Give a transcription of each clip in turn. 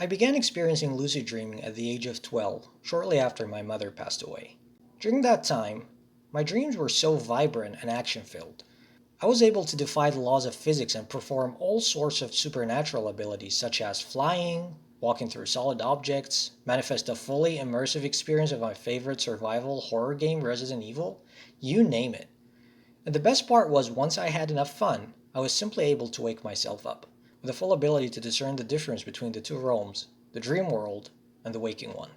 I began experiencing lucid dreaming at the age of 12, shortly after my mother passed away. During that time, my dreams were so vibrant and action filled. I was able to defy the laws of physics and perform all sorts of supernatural abilities such as flying, walking through solid objects, manifest a fully immersive experience of my favorite survival horror game, Resident Evil, you name it. And the best part was once I had enough fun, I was simply able to wake myself up, with the full ability to discern the difference between the two realms, the dream world and the waking one.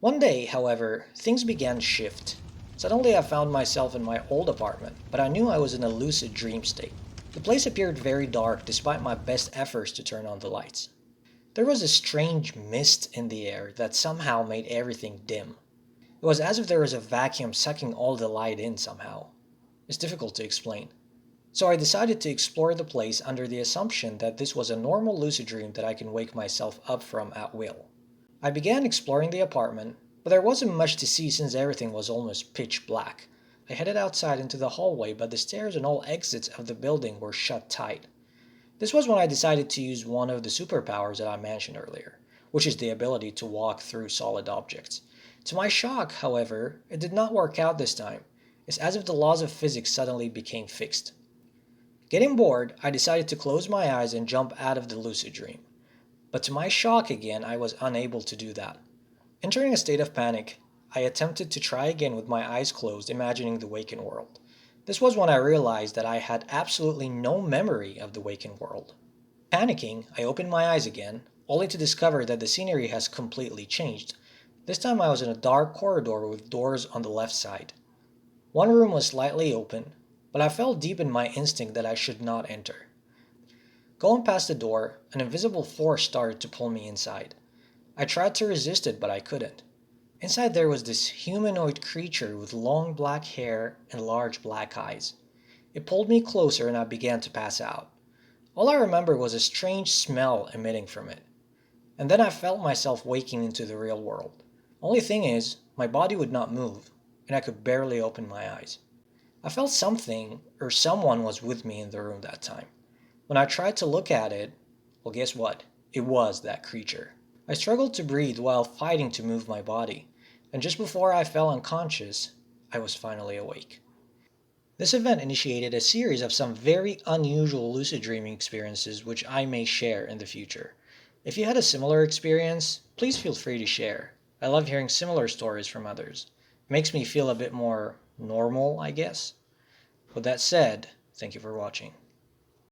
One day, however, things began to shift. Suddenly I found myself in my old apartment, but I knew I was in a lucid dream state. The place appeared very dark despite my best efforts to turn on the lights. There was a strange mist in the air that somehow made everything dim. It was as if there was a vacuum sucking all the light in somehow. It's difficult to explain. So I decided to explore the place under the assumption that this was a normal lucid dream that I can wake myself up from at will. I began exploring the apartment, but there wasn't much to see since everything was almost pitch black. I headed outside into the hallway, but the stairs and all exits of the building were shut tight. This was when I decided to use one of the superpowers that I mentioned earlier, which is the ability to walk through solid objects. To my shock, however, it did not work out this time. It's as if the laws of physics suddenly became fixed. Getting bored, I decided to close my eyes and jump out of the lucid dream. But to my shock again, I was unable to do that. Entering a state of panic, I attempted to try again with my eyes closed, imagining the waking world. This was when I realized that I had absolutely no memory of the waking world. Panicking, I opened my eyes again, only to discover that the scenery has completely changed. This time I was in a dark corridor with doors on the left side. One room was slightly open, but I felt deep in my instinct that I should not enter. Going past the door, an invisible force started to pull me inside. I tried to resist it, but I couldn't. Inside there was this humanoid creature with long black hair and large black eyes. It pulled me closer and I began to pass out. All I remember was a strange smell emitting from it. And then I felt myself waking into the real world. Only thing is, my body would not move, and I could barely open my eyes. I felt something or someone was with me in the room that time. When I tried to look at it, well, guess what? It was that creature. I struggled to breathe while fighting to move my body, and just before I fell unconscious, I was finally awake. This event initiated a series of some very unusual lucid dreaming experiences which I may share in the future. If you had a similar experience, please feel free to share. I love hearing similar stories from others. It makes me feel a bit more normal, I guess. With that said, thank you for watching.